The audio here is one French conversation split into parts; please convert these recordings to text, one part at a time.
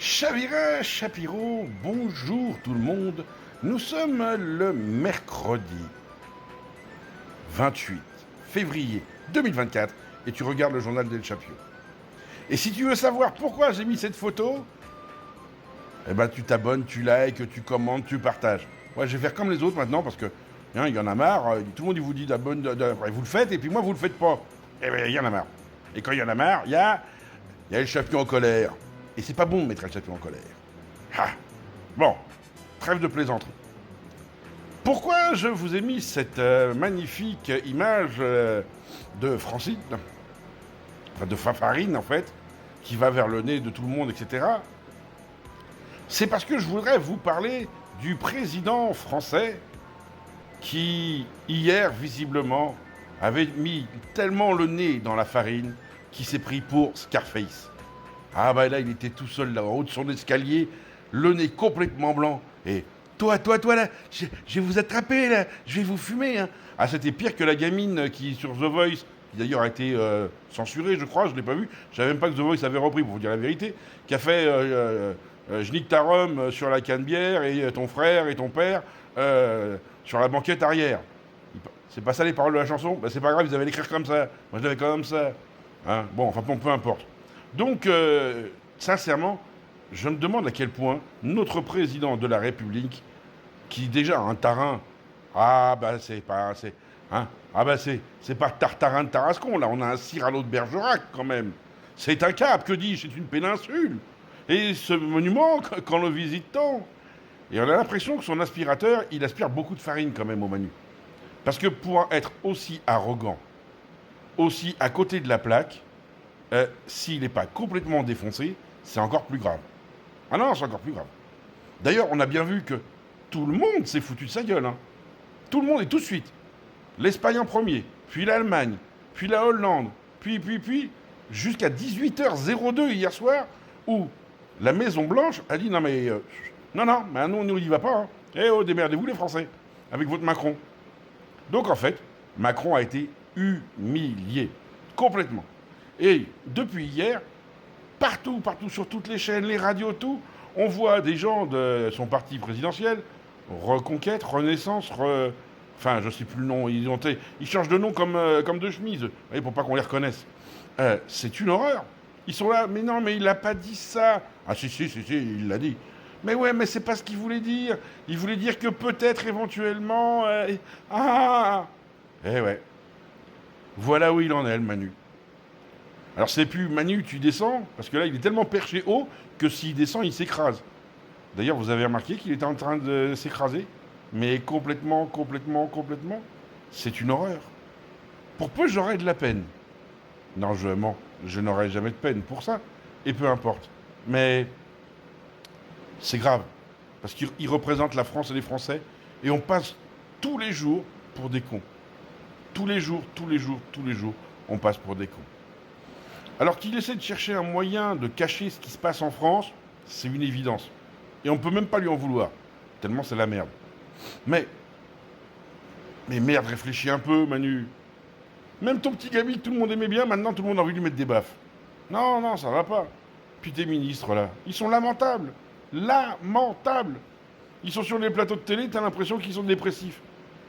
Chavira, Chapiro, bonjour tout le monde. Nous sommes le mercredi 28 février 2024 et tu regardes le journal d'El Chapio. Et si tu veux savoir pourquoi j'ai mis cette photo, eh ben tu t'abonnes, tu likes, tu commentes, tu partages. Moi je vais faire comme les autres maintenant parce que il y en a marre, tout le monde il vous dit d'abonner, vous le faites et puis moi vous le faites pas. Eh ben il y en a marre. Et quand il y en a marre, il y a El Chapio en colère. Et c'est pas bon de mettre El Chapio en colère. Ah. Bon, trêve de plaisanterie. Pourquoi je vous ai mis cette magnifique image de Francine, enfin de Fafarine en fait, qui va vers le nez de tout le monde, etc. C'est parce que je voudrais vous parler du président français qui, hier, visiblement, avait mis tellement le nez dans la farine qu'il s'est pris pour Scarface. Ah bah là, il était tout seul là, en haut de son escalier, le nez complètement blanc. Et toi là, je vais vous attraper là, je vais vous fumer. Hein. Ah, c'était pire que la gamine qui, sur The Voice, qui d'ailleurs a été censurée, je crois, je ne l'ai pas vu. Je savais même pas que The Voice avait repris, pour vous dire la vérité, qui a fait je nique ta rhum sur la canne bière et ton frère et ton père sur la banquette arrière. C'est pas ça les paroles de la chanson? Bah, c'est pas grave, ils avaient l'écrire comme ça. Moi, je l'avais comme ça. Hein, bon, enfin, bon, peu importe. Donc, sincèrement, je me demande à quel point notre président de la République, qui déjà a un tarin, ah bah c'est pas, c'est, hein, ah bah c'est pas Tartarin de Tarascon, là, on a un Cyrano de Bergerac quand même. C'est un cap, que dis-je, c'est une péninsule. Et ce monument, quand le visite-t-on, et on a l'impression que son aspirateur, il aspire beaucoup de farine quand même au Manu. Parce que pour être aussi arrogant, aussi à côté de la plaque, s'il n'est pas complètement défoncé, c'est encore plus grave. Ah non, c'est encore plus grave. D'ailleurs, on a bien vu que tout le monde s'est foutu de sa gueule. Hein. Tout le monde, et tout de suite. L'Espagne en premier, puis l'Allemagne, puis la Hollande, puis, jusqu'à 18h02 hier soir, où la Maison-Blanche a dit non, mais non, mais nous, on n'y va pas. Hein. Eh oh, démerdez-vous les Français, avec votre Macron. Donc en fait, Macron a été humilié, complètement. Et depuis hier, partout, sur toutes les chaînes, les radios, tout, on voit des gens de son parti présidentiel, Reconquête, Renaissance, enfin, je ne sais plus le nom, ils changent de nom comme de chemise, pour pas qu'on les reconnaisse. C'est une horreur. Ils sont là, mais non, mais il n'a pas dit ça. Ah si, il l'a dit. Mais ouais, mais c'est pas ce qu'il voulait dire. Il voulait dire que peut-être, éventuellement... Eh ouais. Voilà où il en est, le Manu. Alors c'est plus Manu, tu descends, parce que là il est tellement perché haut que s'il descend, il s'écrase. D'ailleurs, vous avez remarqué qu'il était en train de s'écraser, mais complètement. C'est une horreur. Pour peu, j'aurais de la peine. Non, je mens. Je n'aurai jamais de peine pour ça. Et peu importe. Mais c'est grave. Parce qu'il représente la France et les Français. Et on passe tous les jours pour des cons. Tous les jours, on passe pour des cons. Alors qu'il essaie de chercher un moyen de cacher ce qui se passe en France, c'est une évidence. Et on ne peut même pas lui en vouloir. Tellement c'est la merde. Mais merde, réfléchis un peu, Manu. Même ton petit Gabi que tout le monde aimait bien, maintenant tout le monde a envie de lui mettre des baffes. Non, ça va pas. Puis tes ministres, là, ils sont lamentables. Lamentables. Ils sont sur les plateaux de télé, t'as l'impression qu'ils sont dépressifs.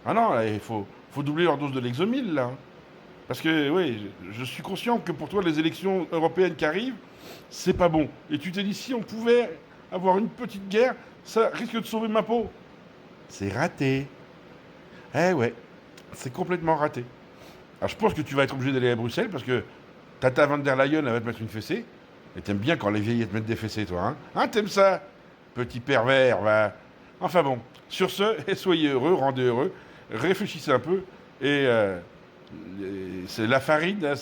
Ah non, là, il faut doubler leur dose de Lexomil, là. Parce que, oui, je suis conscient que pour toi, les élections européennes qui arrivent, c'est pas bon. Et tu t'es dit, si on pouvait avoir une petite guerre, ça risque de sauver ma peau. C'est raté. Eh ouais, c'est complètement raté. Alors je pense que tu vas être obligé d'aller à Bruxelles parce que Tata Van der Leyen, elle va te mettre une fessée. Et t'aimes bien quand les vieilles te mettent des fessées, toi, hein? Hein, t'aimes ça? Petit pervers, va. Enfin bon, sur ce, soyez heureux, rendez heureux, réfléchissez un peu et... c'est la farine, hein,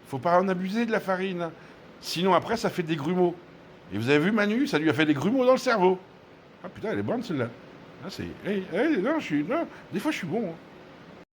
faut pas en abuser de la farine. Hein. Sinon, après, ça fait des grumeaux. Et vous avez vu Manu, ça lui a fait des grumeaux dans le cerveau. Ah putain, elle est bonne celle-là. Ah, non, des fois, je suis bon. Hein.